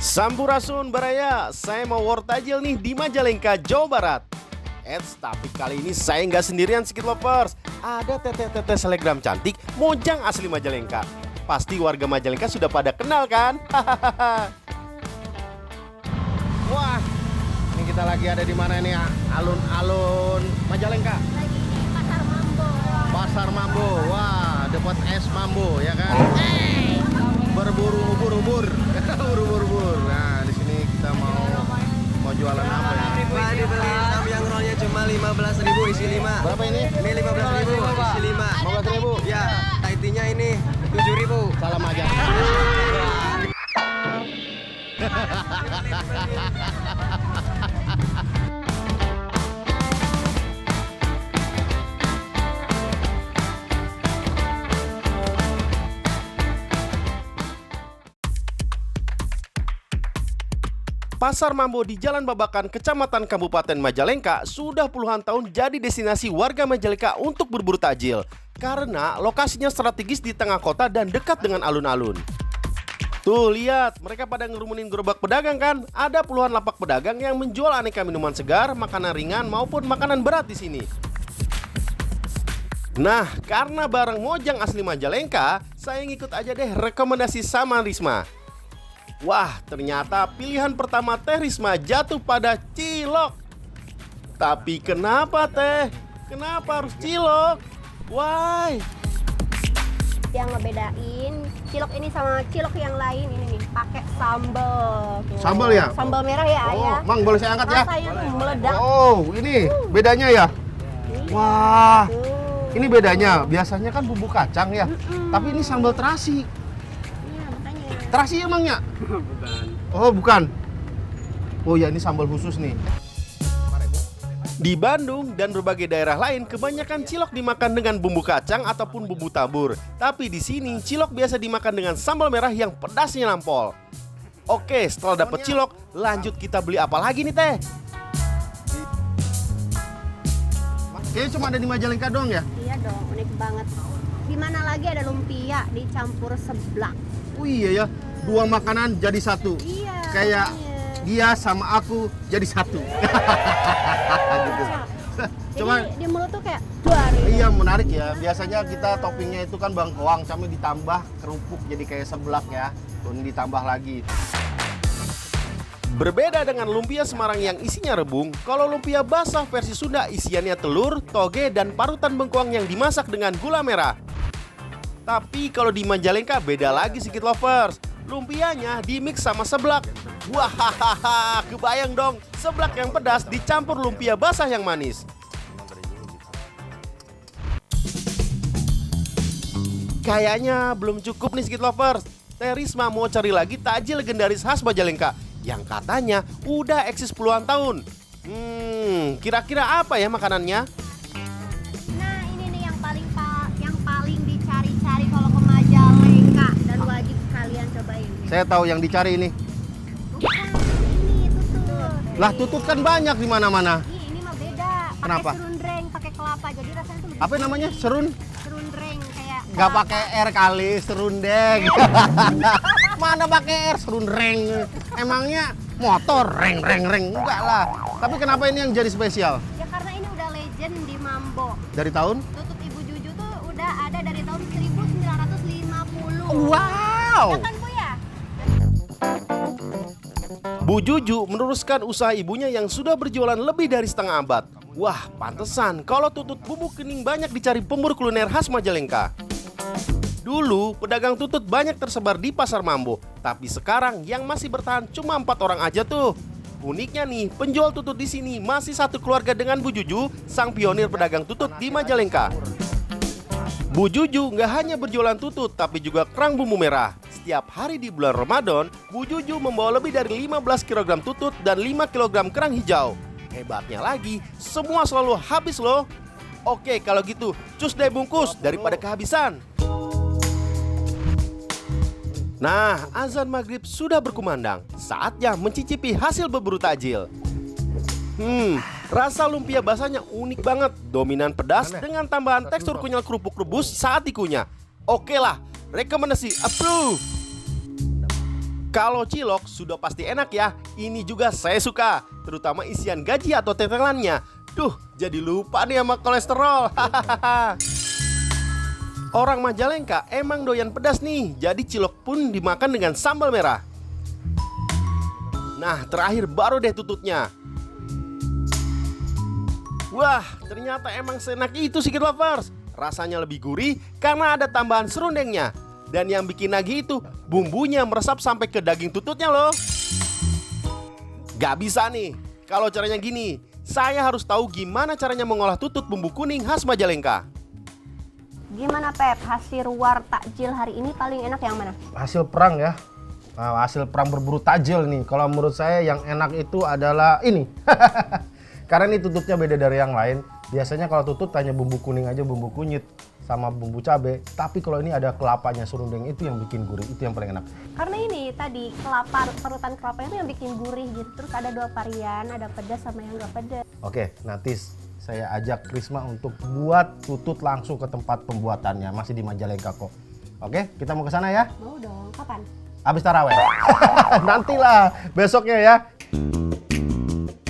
Sampurasun Baraya, saya mau war tajil nih di Majalengka, Jawa Barat. Tapi kali ini saya nggak sendirian Skit Lovers. Ada teteh-teteh selegram cantik, mojang asli Majalengka. Pasti warga Majalengka sudah pada kenal kan? Wah, ini kita lagi ada di mana nih? Alun-alun Majalengka. Lagi di Pasar Mambo. Pasar Mambo, wah, dapat es mambo ya kan? Berburu ubur-ubur, ubur-ubur. Nah, di sini kita mau jualan apa ya? Pak, dibeli samyang rollnya cuma 15.000 isi 5. Berapa ini? Ini 15.000 isi 5. 15.000. Ya, Tahitinya ini 7.000. Salam aja. Pasar Mambo di Jalan Babakan, Kecamatan Kabupaten Majalengka sudah puluhan tahun jadi destinasi warga Majalengka untuk berburu takjil karena lokasinya strategis di tengah kota dan dekat dengan alun-alun. Tuh lihat, mereka pada ngerumunin gerobak pedagang kan? Ada puluhan lapak pedagang yang menjual aneka minuman segar, makanan ringan maupun makanan berat di sini. Nah, karena barang mojang asli Majalengka, saya ngikut aja deh rekomendasi sama Risma. Wah, ternyata pilihan pertama Teh Risma jatuh pada cilok. Tapi kenapa Teh? Kenapa harus cilok? Why? Yang ngebedain cilok ini sama cilok yang lain ini nih pakai sambal. Tuh. Sambal ya? Sambal merah ya ayah. Mang boleh saya angkat ya? Rasanya meledak. Oh, ini bedanya ya? Wah, Tuh. ini bedanya. Biasanya kan bumbu kacang ya, tapi ini sambal terasi. Iya, makanya. Terasi emangnya? Oh, bukan. Oh ya, ini sambal khusus nih. Di Bandung dan berbagai daerah lain, kebanyakan cilok dimakan dengan bumbu kacang ataupun bumbu tabur. Tapi di sini, cilok biasa dimakan dengan sambal merah yang pedasnya nampol. Oke, setelah dapet cilok, lanjut kita beli apa lagi nih Teh? Kayaknya cuma ada di Majalengka doang ya? Iya dong, unik banget. Di mana lagi ada lumpia dicampur seblak. Oh iya ya, dua makanan jadi satu. Iya. Kayak makanya. dia sama aku jadi satu. Gitu. Jadi Cuma di mulut tuh kayak duar. Gitu. iya menarik ya. Biasanya kita toppingnya itu kan bangkoang, kami ditambah kerupuk jadi kayak seblak ya. Ini ditambah lagi. Berbeda dengan lumpia Semarang yang isinya rebung, kalau lumpia basah versi Sunda isiannya telur, toge, dan parutan bengkoang yang dimasak dengan gula merah. Tapi kalau di Majalengka beda lagi Skit Lovers. Lumpianya dimix sama seblak. Wah, kebayang dong, seblak yang pedas dicampur lumpia basah yang manis. Kayaknya belum cukup nih Skit Lovers. Teh Risma mau cari lagi takjil legendaris khas Majalengka yang katanya udah eksis puluhan tahun. Kira-kira apa ya makanannya? Nah, ini nih yang paling dicari-cari kalau ke Majalengka dan wajib kalian cobain. Saya tahu yang dicari ini. Bukan, ini tutut. Lah tutut kan banyak di mana-mana. Ini mah beda. Pakai Kenapa? serundreng, pakai kelapa. Jadi rasanya tuh lebih Apa namanya? Serun? serundreng kayak Nggak kelapa. pakai R kali, serundeng. Mana pakai R, serundeng. Emangnya motor, reng. Enggak lah. Tapi kenapa ini yang jadi spesial? Ya karena ini udah legend di Mambo. Dari tahun? Tutut Ibu Juju tuh udah ada dari tahun 1950. Wow! Ya kan Bu ya? Bu Juju meneruskan usaha ibunya yang sudah berjualan lebih dari setengah abad. Wah, pantesan kalau tutut bumbu kening banyak dicari pemburu kuliner khas Majalengka. Dulu, pedagang tutut banyak tersebar di Pasar Mambo. Tapi sekarang yang masih bertahan cuma 4 orang aja tuh. Uniknya nih, penjual tutut di sini masih satu keluarga dengan Bu Juju, sang pionir pedagang tutut di Majalengka. Bu Juju nggak hanya berjualan tutut, tapi juga kerang bumbu merah. Setiap hari di bulan Ramadan, Bu Juju membawa lebih dari 15 kg tutut dan 5 kg kerang hijau. Hebatnya lagi, semua selalu habis loh. Oke, kalau gitu, cus deh bungkus daripada kehabisan. Nah, azan maghrib sudah berkumandang. Saatnya mencicipi hasil berburu takjil. Rasa lumpia basahnya unik banget. Dominan pedas dengan tambahan tekstur kunyal kerupuk rebus saat dikunyah. Oke lah, rekomendasi approve. Kalau cilok sudah pasti enak ya. Ini juga saya suka, terutama isian gaji atau tetelannya. Duh, jadi lupa nih sama kolesterol. Orang Majalengka emang doyan pedas nih, jadi cilok pun dimakan dengan sambal merah. Nah, terakhir baru deh tututnya. Wah, ternyata emang seenak itu Secret Lovers. Rasanya lebih gurih karena ada tambahan serundengnya. Dan yang bikin nagih itu bumbunya meresap sampai ke daging tututnya loh. Gak bisa nih, kalau caranya gini. Saya harus tahu gimana caranya mengolah tutut bumbu kuning khas Majalengka. Gimana Pep, hasil war takjil hari ini paling enak yang mana? Hasil perang ya. Nah, hasil perang berburu takjil nih. Kalau menurut saya yang enak itu adalah ini. Karena ini tututnya beda dari yang lain. Biasanya kalau tutut hanya bumbu kuning aja, bumbu kunyit sama bumbu cabai. Tapi kalau ini ada kelapanya, serundeng, itu yang bikin gurih, itu yang paling enak. Karena ini tadi kelapa, parutan kelapa itu yang bikin gurih gitu. Terus ada 2 varian, ada pedas sama yang nggak pedas. Oke, nanti saya ajak Krisma untuk buat tutut langsung ke tempat pembuatannya. Masih di Majalengka kok. Oke, kita mau ke sana ya? Mau dong, kapan? Habis taraweh. Nantilah besoknya ya.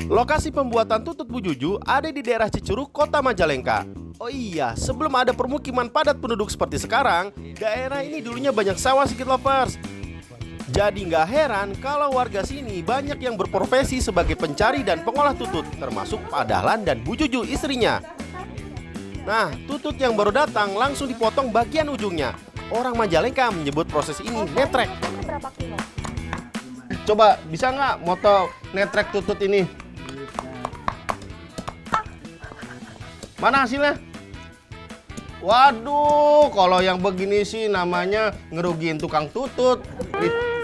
Lokasi pembuatan tutut Bu Juju ada di daerah Cicurug, Kota Majalengka. Oh iya, sebelum ada permukiman padat penduduk seperti sekarang, daerah ini dulunya banyak sawah Secret Lovers. Jadi nggak heran kalau warga sini banyak yang berprofesi sebagai pencari dan pengolah tutut, termasuk Pak Dahlan dan Bu Juju istrinya. Nah, tutut yang baru datang langsung dipotong bagian ujungnya. Orang Majalengka menyebut proses ini netrek. Berapa kilo? Coba bisa nggak moto netrek tutut ini? Mana hasilnya? Waduh, kalau yang begini sih namanya ngerugiin tukang tutut.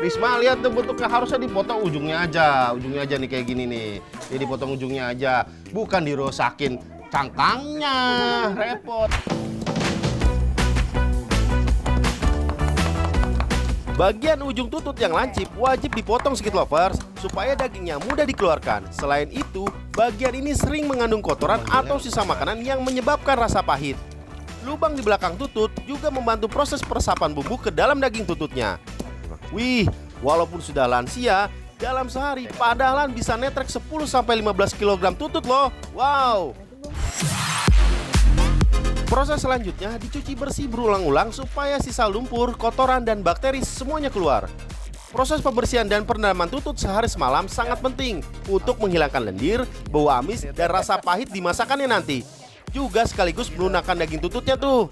Risma lihat tuh bentuknya, harusnya dipotong ujungnya aja nih kayak gini nih. Jadi dipotong ujungnya aja, bukan dirosakin cangkangnya, repot. Bagian ujung tutut yang lancip wajib dipotong Secret Lovers supaya dagingnya mudah dikeluarkan. Selain itu, bagian ini sering mengandung kotoran atau sisa makanan yang menyebabkan rasa pahit. Lubang di belakang tutut juga membantu proses peresapan bumbu ke dalam daging tututnya. Wih, walaupun sudah lansia, dalam sehari Pak Dahlan bisa netrek 10-15 kg tutut loh. Wow! Proses selanjutnya dicuci bersih berulang-ulang supaya sisa lumpur, kotoran, dan bakteri semuanya keluar. Proses pembersihan dan perendaman tutut sehari semalam sangat penting untuk menghilangkan lendir, bau amis, dan rasa pahit di masakannya nanti. Juga sekaligus melunakkan daging tututnya tuh.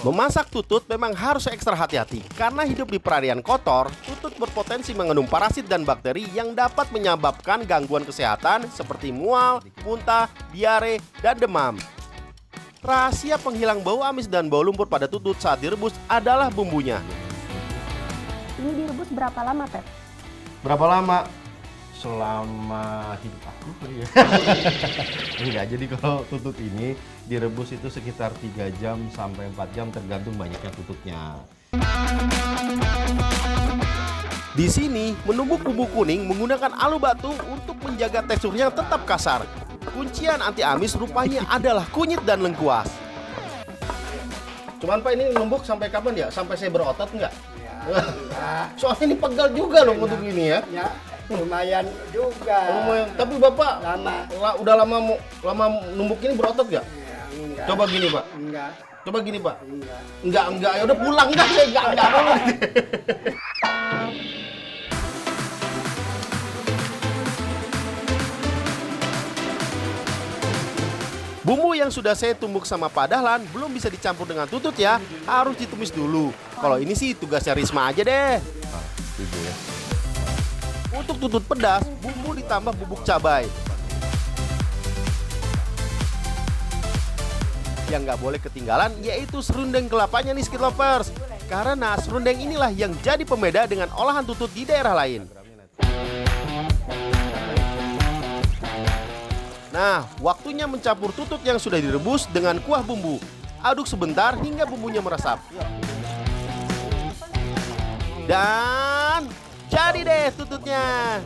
Memasak tutut memang harus ekstra hati-hati karena hidup di perarian kotor, tutut berpotensi mengandung parasit dan bakteri yang dapat menyebabkan gangguan kesehatan seperti mual, muntah, diare, dan demam. Rahasia penghilang bau amis dan bau lumpur pada tutut saat direbus adalah bumbunya. Ini direbus berapa lama, Pep? Berapa lama? Selama hidup aku ya. Enggak, jadi kalau tutut ini direbus itu sekitar 3 jam sampai 4 jam tergantung banyaknya tututnya. Di sini, menumbuk bumbu kuning menggunakan alu batu untuk menjaga teksturnya tetap kasar. Kuncian anti amis rupanya adalah kunyit dan lengkuas. Cuman Pak, ini numbuk sampai kapan ya? Sampai saya berotot nggak? Ya. Soalnya ini pegal juga loh untuk ini ya. Ya, lumayan juga. Lumayan. Tapi Bapak Lama. udah lama numbuk ini berotot nggak? Ya, enggak. Coba gini Pak. Enggak. Coba gini Pak. Enggak. Enggak. Ya udah pulang enggak, saya enggak mau. Bumbu yang sudah saya tumbuk sama Pak Dahlan belum bisa dicampur dengan tutut ya, harus ditumis dulu. Kalau ini sih tugasnya Risma aja deh. Untuk tutut pedas, bumbu ditambah bubuk cabai. Yang nggak boleh ketinggalan yaitu serundeng kelapanya nih Secret Lovers. Karena serundeng inilah yang jadi pembeda dengan olahan tutut di daerah lain. Nah, waktunya mencampur tutut yang sudah direbus dengan kuah bumbu. Aduk sebentar hingga bumbunya meresap. Dan jadi deh tututnya.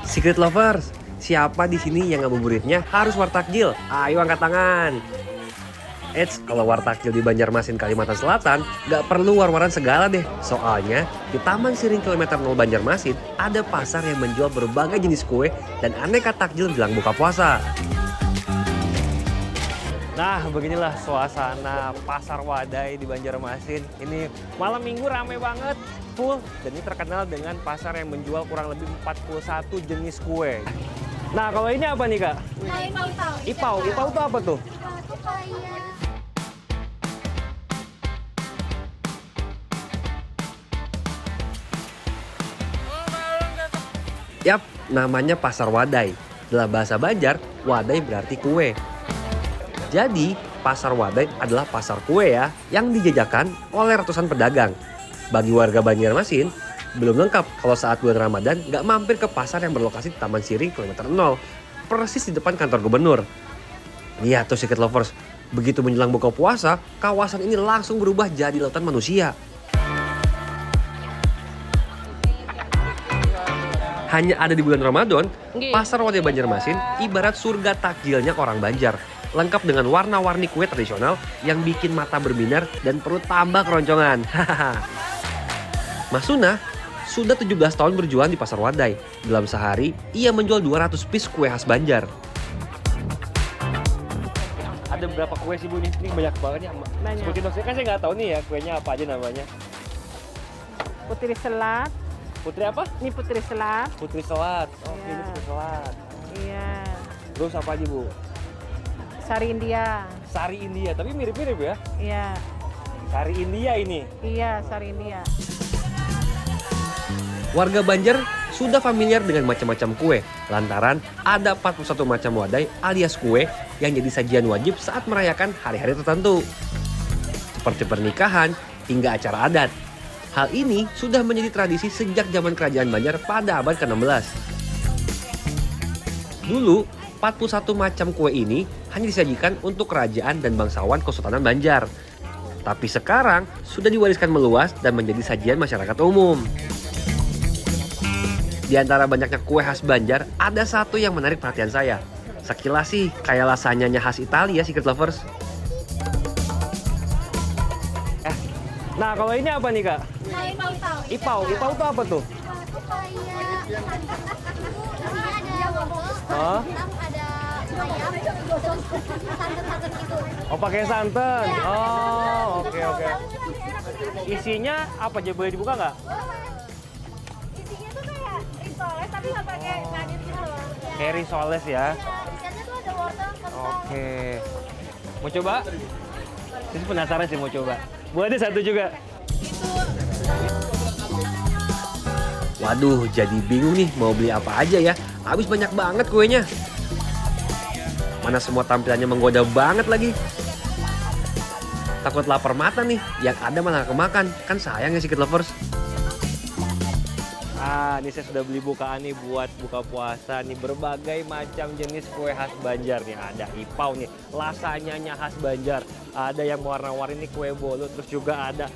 Secret Lovers, siapa di sini yang ngabuburitnya harus wartakjil? Ayo angkat tangan. Eits, kalau wartakjil di Banjarmasin, Kalimantan Selatan, nggak perlu war-waran segala deh. Soalnya, di Taman Siring Kilometer 0 Banjarmasin, ada pasar yang menjual berbagai jenis kue dan aneka takjil menjelang buka puasa. Nah, beginilah suasana Pasar Wadai di Banjarmasin. Ini malam minggu ramai banget, full. Dan ini terkenal dengan pasar yang menjual kurang lebih 41 jenis kue. Nah, kalau ini apa nih, Kak? Nah, ini ipau. Ipau. Ipau itu apa tuh? Ipau itu kayak Yap, namanya Pasar Wadai. Dalam bahasa Banjar, wadai berarti kue. Jadi, Pasar Wadai adalah pasar kue ya, yang dijajakan oleh ratusan pedagang. Bagi warga Banjarmasin, belum lengkap kalau saat bulan Ramadan nggak mampir ke pasar yang berlokasi di Taman Siring Kilometer 0, persis di depan kantor gubernur. Lihat tuh Secret Lovers, begitu menjelang buka puasa, kawasan ini langsung berubah jadi lautan manusia. Hanya ada di bulan Ramadan, Pasar Wadai Banjarmasin ibarat surga takjilnya orang Banjar. Lengkap dengan warna-warni kue tradisional yang bikin mata berbinar dan perut tambah keroncongan. Mas Suna sudah 17 tahun berjualan di Pasar Wadai. Dalam sehari, ia menjual 200 piece kue khas Banjar. Ada berapa kue sih Bu? Ini banyak banget ya. Banyak. Seperti saya kan saya nggak tahu nih ya kuenya apa aja namanya. Putri Selat. Putri apa? Ini Putri Selat. Putri Selat. Oke, Iya. ini Putri Selat. Iya. Terus apa aja Bu? Sari India. Sari India, tapi mirip-mirip ya. Iya. Sari India ini. Iya, Sari India. Warga Banjar sudah familiar dengan macam-macam kue, lantaran ada 41 macam wadai alias kue yang jadi sajian wajib saat merayakan hari-hari tertentu. Seperti pernikahan hingga acara adat. Hal ini sudah menjadi tradisi sejak zaman Kerajaan Banjar pada abad ke-16. Dulu, 41 macam kue ini hanya disajikan untuk kerajaan dan bangsawan Kesultanan Banjar. Tapi sekarang sudah diwariskan meluas dan menjadi sajian masyarakat umum. Di antara banyaknya kue khas Banjar, ada satu yang menarik perhatian saya. Sekilas sih kayak lasanyanya khas Italia, Secret Lovers. Nah, kalau ini apa nih, Kak? nah, ipau. Ipau. Ipau itu apa tuh? Ipau itu kayak ini ada wortel, Hah? ada ayam, santan-santan gitu. Oh, pakai santan. Oh, oke. Isinya apa aja, boleh dibuka nggak? Isinya tuh kayak risoles tapi nggak pakai ngadit gitu. Kayak risoles ya. Isinya tuh ada wortel, kentang. Oke. Mau coba? Saya penasaran sih mau coba. Boleh deh satu juga. Waduh, jadi bingung nih mau beli apa aja ya. Habis banyak banget kuenya. Mana semua tampilannya menggoda banget lagi. Takut lapar mata nih, yang ada malah kemakan. Kan sayang ya Secret Lovers. Ini saya sudah beli bukaan nih buat buka puasa nih. Berbagai macam jenis kue khas Banjar nih. Ada ipau nih, lasanyanya khas Banjar. Ada yang warna-warni nih kue bolu. Terus juga ada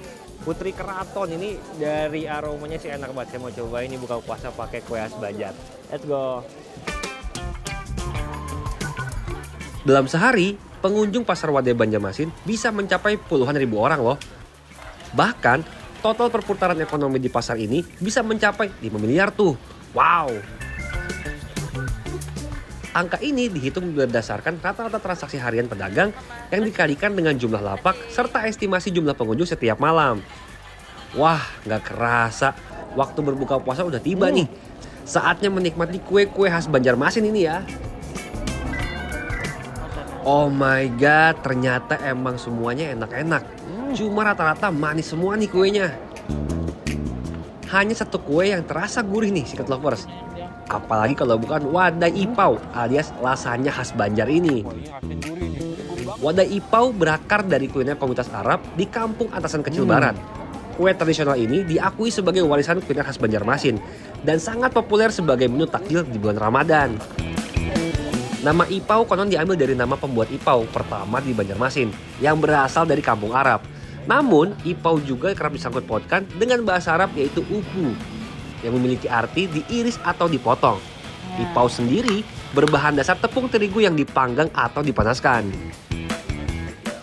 Putri Keraton. Ini dari aromanya sih enak banget. Saya mau coba ini buka puasa pakai kue khas Banjar. Let's go. Dalam sehari, pengunjung Pasar Wadai Banjarmasin bisa mencapai puluhan ribu orang loh. Bahkan, total perputaran ekonomi di pasar ini bisa mencapai 5 miliar tuh. Wow! Angka ini dihitung berdasarkan rata-rata transaksi harian pedagang yang dikalikan dengan jumlah lapak serta estimasi jumlah pengunjung setiap malam. Wah, nggak kerasa. Waktu berbuka puasa udah tiba nih. Saatnya menikmati kue-kue khas Banjarmasin ini ya. Oh my god, ternyata emang semuanya enak-enak. Cuma rata-rata manis semua nih kuenya. Hanya satu kue yang terasa gurih nih Secret Lovers. Apalagi kalau bukan wadai ipau alias lasanya khas Banjar ini. Wadai ipau berakar dari kuliner komunitas Arab di kampung Antasan Kecil Barat. Kue tradisional ini diakui sebagai warisan kuliner khas Banjarmasin dan sangat populer sebagai menu takjil di bulan Ramadan. Nama ipau konon diambil dari nama pembuat ipau pertama di Banjarmasin yang berasal dari kampung Arab. Namun, ipau juga kerap disangkut pautkan dengan bahasa Arab yaitu uhu yang memiliki arti diiris atau dipotong. Ipau sendiri berbahan dasar tepung terigu yang dipanggang atau dipanaskan.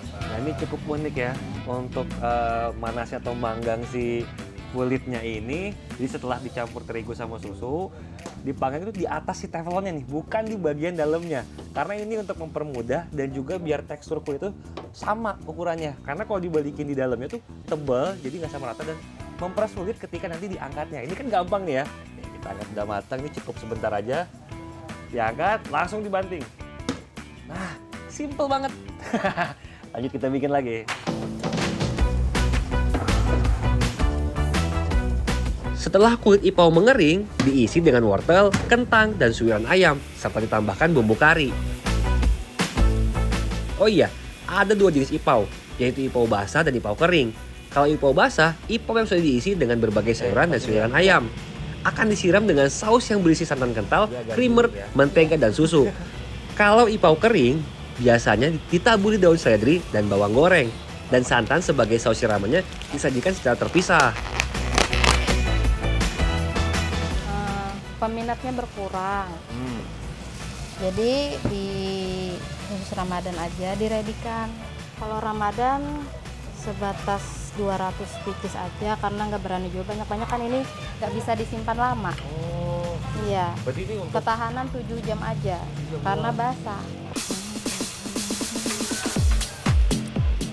Nah, ini cukup unik ya untuk manasnya atau manggang si kulitnya ini. Jadi setelah dicampur terigu sama susu, dipanggang itu di atas si teflonnya nih, bukan di bagian dalamnya. Karena ini untuk mempermudah dan juga biar tekstur kulit itu sama ukurannya. Karena kalau dibalikin di dalamnya tuh tebal, jadi nggak sama rata dan mempersulit ketika nanti diangkatnya. Ini kan gampang nih ya. Kita angkat udah matang, ini cukup sebentar aja. Diangkat, langsung dibanting. Nah, simple banget. Lanjut kita bikin lagi. Setelah kulit ipau mengering, diisi dengan wortel, kentang, dan suiran ayam, serta ditambahkan bumbu kari. Oh iya, ada 2 jenis ipau, yaitu ipau basah dan ipau kering. Kalau ipau basah, ipau yang sudah diisi dengan berbagai sayuran dan suiran ayam. Akan disiram dengan saus yang berisi santan kental, creamer, mentega, dan susu. Kalau ipau kering, biasanya ditaburi daun seledri dan bawang goreng. Dan santan sebagai saus siramannya disajikan secara terpisah. Peminatnya berkurang. Jadi di khusus Ramadan aja diredikan. Kalau Ramadan sebatas 200 pieces aja karena nggak berani jual banyak-banyak, kan ini nggak bisa disimpan lama. Oh, Iya. berarti ini untuk Ketahanan 7 jam aja karena basah.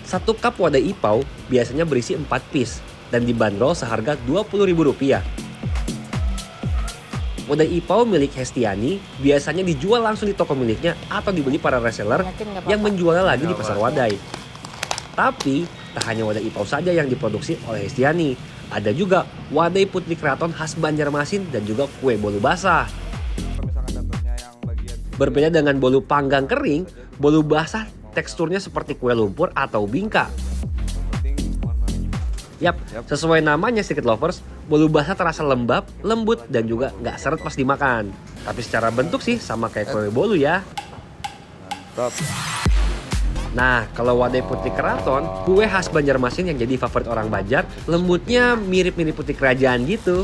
1 cup wadah ipau biasanya berisi 4 piece dan dibanderol seharga Rp20.000. Wadah ipau milik Hestiani biasanya dijual langsung di toko miliknya atau dibeli para reseller Yakin nggak apa-apa? yang menjualnya lagi di pasar Wadai. Tapi tak hanya wadah ipau saja yang diproduksi oleh Hestiani. Ada juga wadai putri keraton khas Banjarmasin dan juga kue bolu basah. Berbeda dengan bolu panggang kering, bolu basah teksturnya seperti kue lumpur atau bingka. Yap, sesuai namanya Secret Lovers, bolu basah terasa lembab, lembut, dan juga nggak seret pas dimakan. Tapi secara bentuk sih sama kayak kue bolu ya. Nah, kalau wadai putih keraton, kue khas Banjarmasin yang jadi favorit orang Banjar, lembutnya mirip-mirip putih kerajaan gitu.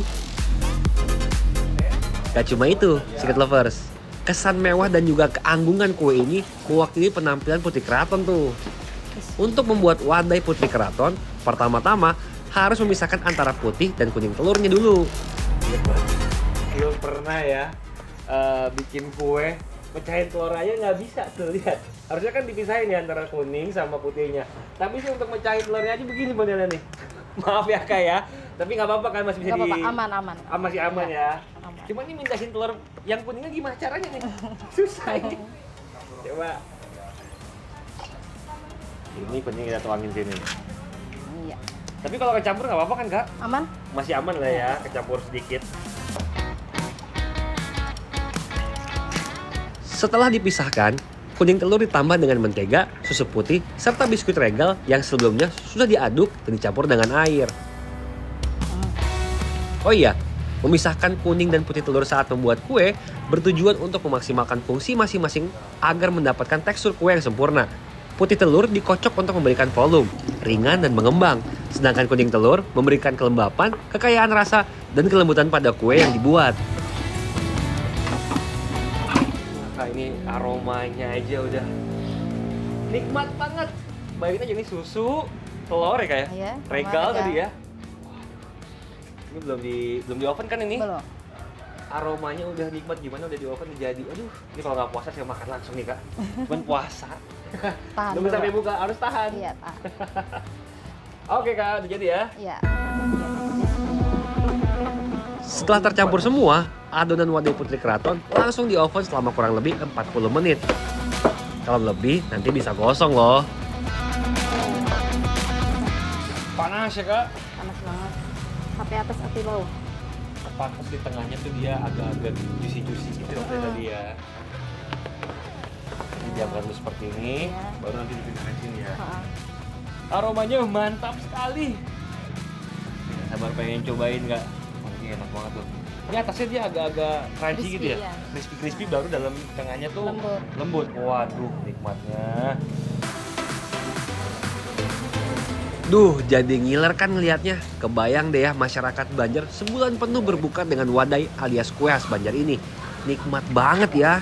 Gak cuma itu, Secret Lovers. Kesan mewah dan juga keanggungan kue ini mewakili penampilan putih keraton tuh. Untuk membuat wadai putih keraton, pertama-tama harus memisahkan antara putih dan kuning telurnya dulu. Belum pernah ya bikin kue, pecahin telur aja nggak bisa tuh, lihat. Harusnya kan dipisahin ya antara kuning sama putihnya. Tapi sih untuk mecahin telurnya aja begini modelnya nih. Maaf ya Kak ya, tapi nggak apa-apa kan, masih bisa Nggak apa-apa, aman. Masih aman ya. Aman. Cuma ini mindahin telur yang kuningnya gimana caranya nih? Susah ini. Coba. Ini kuning kita tuangin sini. Iya. Tapi kalau kecampur nggak apa-apa kan Kak? Aman? Masih aman lah ya, kecampur sedikit. Setelah dipisahkan, kuning telur ditambah dengan mentega, susu putih, serta biskuit regal yang sebelumnya sudah diaduk dan dicampur dengan air. Oh iya, memisahkan kuning dan putih telur saat membuat kue bertujuan untuk memaksimalkan fungsi masing-masing agar mendapatkan tekstur kue yang sempurna. Putih telur dikocok untuk memberikan volume, ringan dan mengembang. Sedangkan kuning telur memberikan kelembapan, kekayaan rasa, dan kelembutan pada kue yang dibuat. Nah, ini aromanya aja udah nikmat banget. Bayangin aja ini susu, telur ya kayak Iya, regal sama tadi regal. ya. Ini belum di oven kan ini? Belum. Aromanya udah nikmat, gimana udah di oven udah jadi. Aduh, ini kalau nggak puasa saya makan langsung nih Kak. Cuman puasa. Tahan Belum dulu. sampai buka, harus tahan. Iya, tahan. Oke Kak, udah jadi ya. Iya. Setelah tercampur semua, adonan wadai putri keraton langsung di oven selama kurang lebih 40 menit. Kalau lebih, nanti bisa gosong loh. Panas ya Kak? Panas banget. Sampai atas api bawah. Pas di tengahnya tuh dia agak-agak juicy gitu tadi ya. Didiamkan dulu seperti ini, Iya. baru nanti dipindahkan sini ya. Ha-ha. Aromanya mantap sekali. Sabar pengen cobain nggak? Oh, ini enak banget tuh. Ini atasnya dia agak-agak crunchy Crispy, gitu ya? ya. Crispy baru dalam tengahnya tuh Lembut. Waduh, nikmatnya. Duh, jadi ngiler kan ngelihatnya. Kebayang deh ya masyarakat Banjar sebulan penuh berbuka dengan wadai alias kue khas Banjar ini. Nikmat banget ya.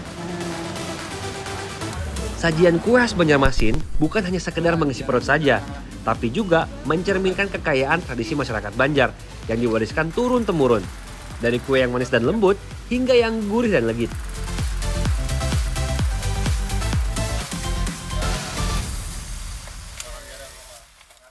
Sajian kue khas Banjarmasin bukan hanya sekedar mengisi perut saja, tapi juga mencerminkan kekayaan tradisi masyarakat Banjar yang diwariskan turun-temurun. Dari kue yang manis dan lembut hingga yang gurih dan legit.